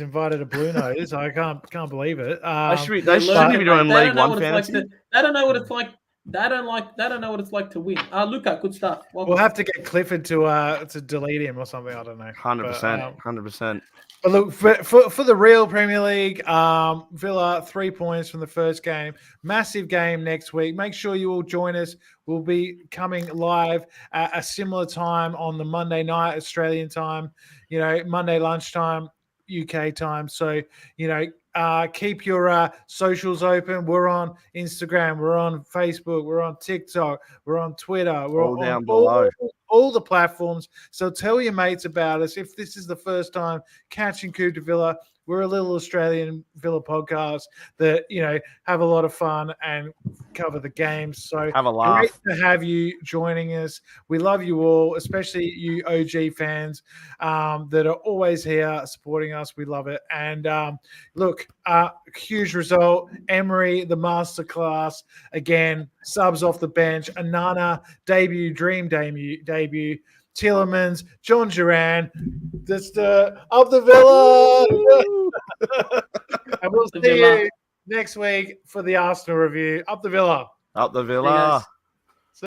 invited a blue nose. I can't believe it. They shouldn't be doing League One fantasy. They don't know what it's like. They don't know what it's like to win. Luca, good stuff. Welcome. We'll have to get Clifford to delete him or something. I don't know. 100%. But look, for the real Premier League, Villa 3 points from the first game. Massive game next week. Make sure you all join us. We'll be coming live at a similar time on the Monday night, Australian time, Monday lunchtime, UK time. So, keep your socials open. We're on Instagram. We're on Facebook. We're on TikTok. We're on Twitter. We're all down below. All the platforms. So tell your mates about us. If this is the first time catching Coup de Villa, we're a little Australian Villa podcast that, have a lot of fun and cover the games. So have a laugh. Great to have you joining us. We love you all, especially you OG fans that are always here supporting us. We love it. And look, huge result. Emery, the masterclass. Again, subs off the bench. Onana, dream debut. Tillemans, John Duran, just up the Villa. And we'll see you next week for the Arsenal review. Up the Villa. Up the Villa.